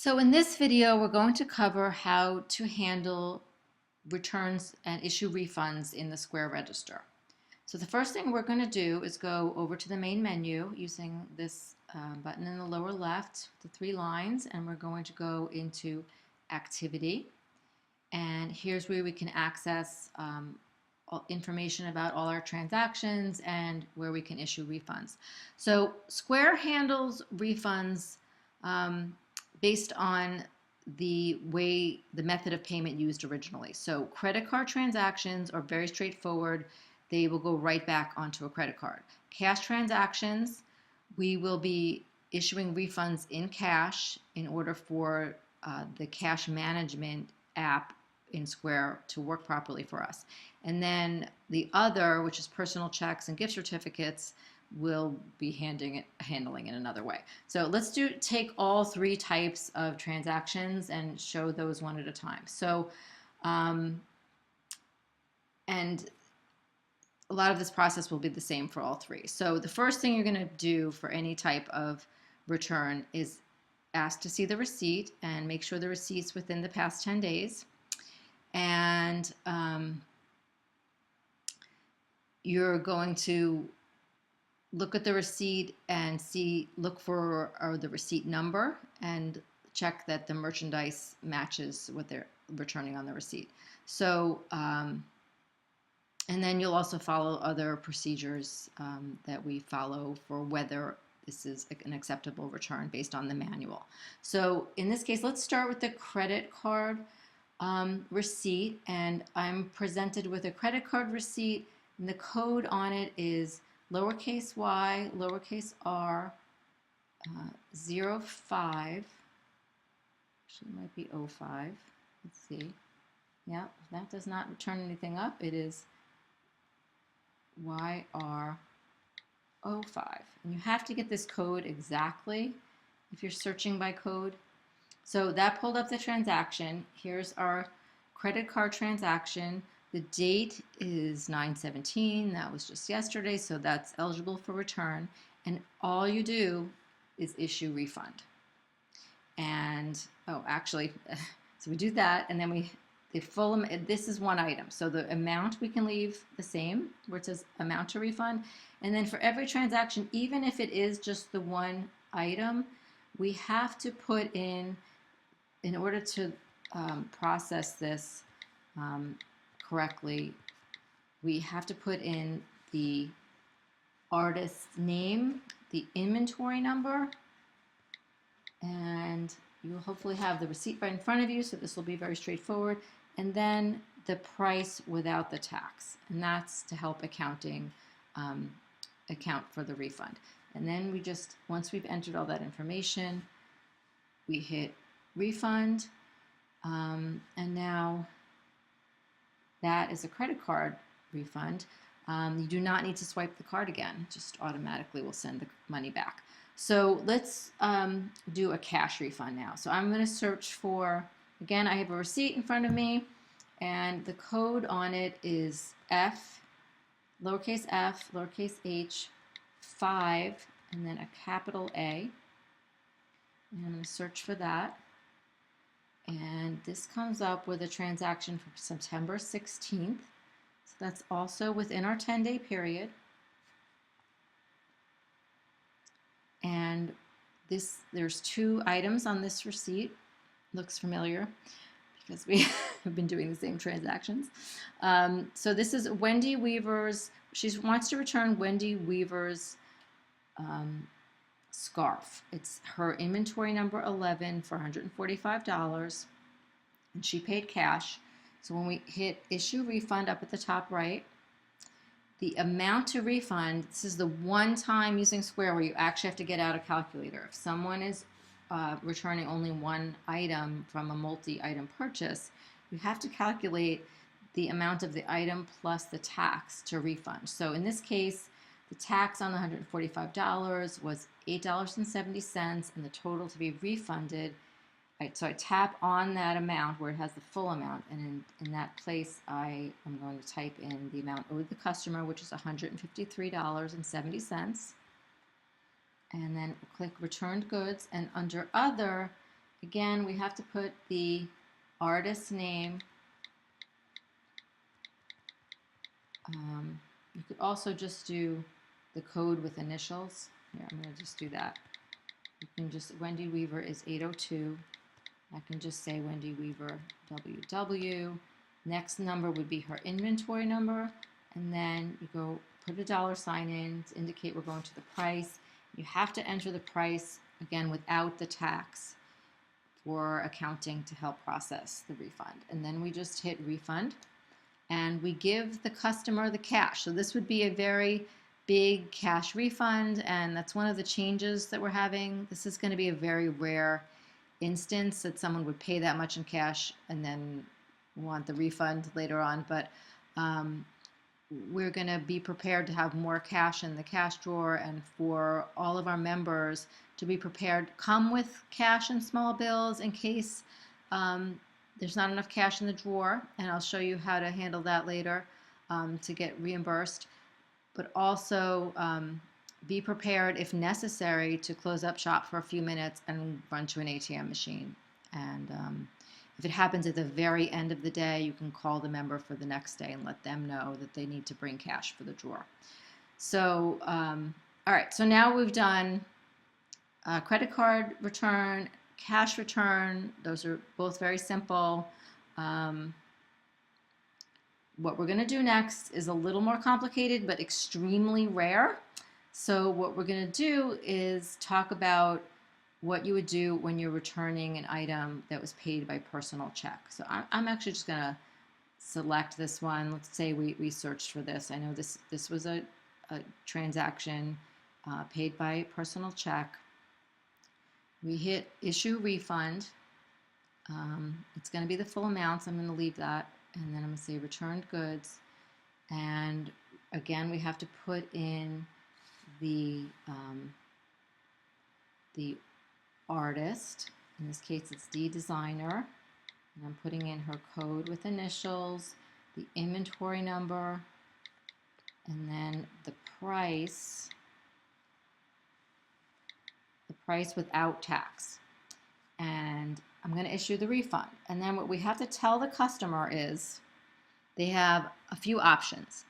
So in this video, we're going to cover how to handle returns and issue refunds in the Square Register. So the first thing we're going to do is go over to the main menu using this button in the lower left, the three lines, and we're going to go into Activity. And here's where we can access information about all our transactions and where we can issue refunds. So Square handles refunds based on the method of payment used originally. So credit card transactions are very straightforward. They will go right back onto a credit card. Cash transactions, we will be issuing refunds in cash in order for the cash management app in Square to work properly for us. And then the other, which is personal checks and gift certificates, will be handling in another way. So let's take all three types of transactions and show those one at a time. So, and a lot of this process will be the same for all three. So the first thing you're going to do for any type of return is ask to see the receipt and make sure the receipt's within the past 10 days. And you're going to look at the receipt and look for the receipt number and check that the merchandise matches what they're returning on the receipt. So, and then you'll also follow other procedures that we follow for whether this is an acceptable return based on the manual. So in this case, let's start with the credit card receipt, and I'm presented with a credit card receipt, and the code on it is lowercase y, lowercase r, 05, actually it might be 05, let's see, yeah, that does not return anything up, it is YR05, and you have to get this code exactly if you're searching by code. So that pulled up the transaction. Here's our credit card transaction. The date is 9/17. That was just yesterday, so that's eligible for return. And all you do is issue refund. And, oh, actually, so we do that, and then this is one item. So the amount we can leave the same, where it says amount to refund. And then for every transaction, even if it is just the one item, we have to put in order to process this correctly, we have to put in the artist's name, the inventory number, and you'll hopefully have the receipt right in front of you, so this will be very straightforward, and then the price without the tax, and that's to help accounting account for the refund. And then once we've entered all that information, we hit refund, and now that is a credit card refund. You do not need to swipe the card again, just automatically will send the money back. So let's do a cash refund now. So I'm going to search for, again, I have a receipt in front of me, and the code on it is F, lowercase h, 5, and then a capital A. And I'm going to search for that. And this comes up with a transaction from September 16th. So that's also within our 10-day period. And there's two items on this receipt. Looks familiar because we have been doing the same transactions. So this is Wendy Weaver's, she wants to return Wendy Weaver's scarf. It's her inventory number 11 for $145, and she paid cash. So when we hit issue refund up at the top right, the amount to refund, this is the one time using Square where you actually have to get out a calculator. If someone is returning only one item from a multi-item purchase, you have to calculate the amount of the item plus the tax to refund. So in this case, the tax on the $145 was $8.70, and the total to be refunded. So I tap on that amount where it has the full amount, and in that place I am going to type in the amount owed the customer, which is $153.70, and then click returned goods, and under other Again, we have to put the artist's name. You could also just do the code with initials. Here, I'm going to just do that. You can just, Wendy Weaver is 802. I can just say Wendy Weaver WW. Next number would be her inventory number. And then you go put a $sign in to indicate we're going to the price. You have to enter the price, again, without the tax for accounting to help process the refund. And then we just hit refund. And we give the customer the cash. So this would be a very big cash refund, and that's one of the changes that we're having. This is going to be a very rare instance that someone would pay that much in cash and then want the refund later on, but we're going to be prepared to have more cash in the cash drawer, and for all of our members to be prepared, come with cash and small bills in case there's not enough cash in the drawer, and I'll show you how to handle that later to get reimbursed. But also be prepared, if necessary, to close up shop for a few minutes and run to an ATM machine. And if it happens at the very end of the day, you can call the member for the next day and let them know that they need to bring cash for the drawer. So, all right, so now we've done credit card return, cash return. Those are both very simple. What we're going to do next is a little more complicated but extremely rare. So what we're going to do is talk about what you would do when you're returning an item that was paid by personal check. So I'm actually just going to select this one. Let's say we searched for this. I know this was a transaction paid by personal check. We hit issue refund. It's going to be the full amount, so I'm going to leave that. And then I'm going to say returned goods. And again, we have to put in the artist. In this case, it's D Designer. And I'm putting in her code with initials, the inventory number, and then the price without tax. And I'm going to issue the refund. And then what we have to tell the customer is they have a few options.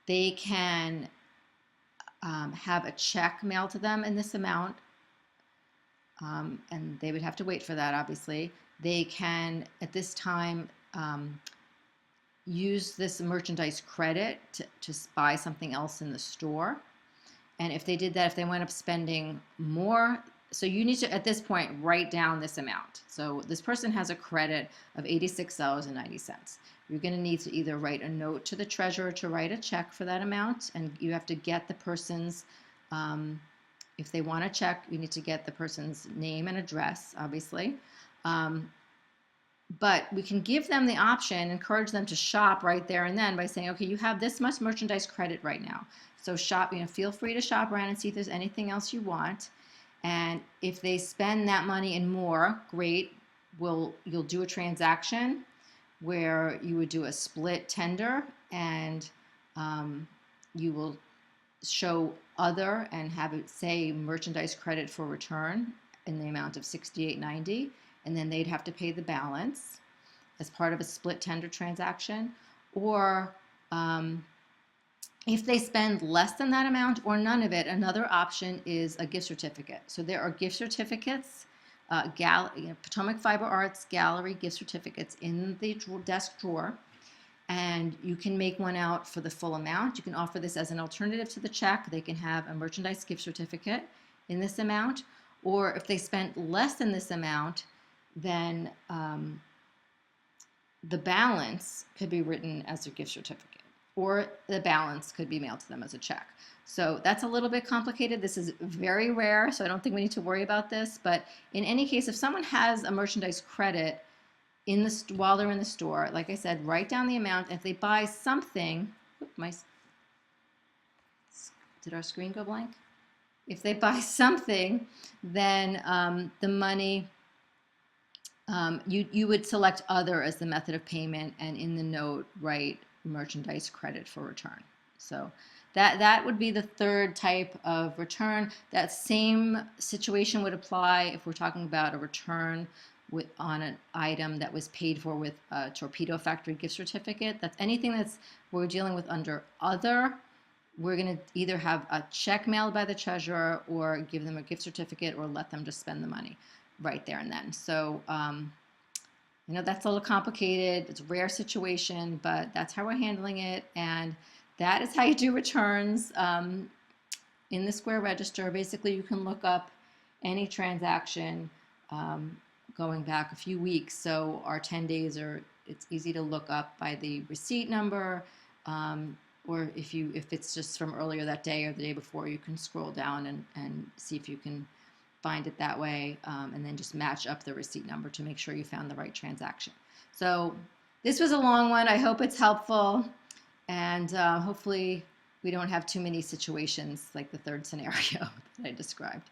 They can have a check mailed to them in this amount, and they would have to wait for that, obviously. They can, at this time, use this merchandise credit to buy something else in the store. And if they did that, if they went up spending more, so you need to, at this point, write down this amount. So this person has a credit of $86.90. You're going to need to either write a note to the treasurer to write a check for that amount, and you have to get the person's, if they want a check, you need to get the person's name and address, obviously. But we can give them the option, encourage them to shop right there and then by saying, okay, you have this much merchandise credit right now. So shop, feel free to shop around and see if there's anything else you want. And if they spend that money and more, great. You'll do a transaction where you would do a split tender, and you will show other and have it say merchandise credit for return in the amount of $68.90, and then they'd have to pay the balance as part of a split tender transaction. Or if they spend less than that amount or none of it, another option is a gift certificate. So there are gift certificates, Potomac Fiber Arts Gallery gift certificates in the desk drawer, and you can make one out for the full amount. You can offer this as an alternative to the check. They can have a merchandise gift certificate in this amount, or if they spent less than this amount, then the balance could be written as a gift certificate, or the balance could be mailed to them as a check. So that's a little bit complicated. This is very rare, so I don't think we need to worry about this. But in any case, if someone has a merchandise credit while they're in the store, like I said, write down the amount. If they buy something, did our screen go blank? If they buy something, then the money, you would select other as the method of payment, and in the note write merchandise credit for return. So that would be the third type of return. That same situation would apply if we're talking about a return on an item that was paid for with a Torpedo Factory gift certificate. That's anything that's we're dealing with under other. We're going to either have a check mailed by the treasurer or give them a gift certificate or let them just spend the money right there and then. So, that's a little complicated. It's a rare situation, but that's how we're handling it. And that is how you do returns in the Square Register. Basically, you can look up any transaction going back a few weeks. So our 10 days it's easy to look up by the receipt number. Or if it's just from earlier that day or the day before, you can scroll down and see if you can find it that way, and then just match up the receipt number to make sure you found the right transaction. So this was a long one. I hope it's helpful, and hopefully we don't have too many situations like the third scenario that I described.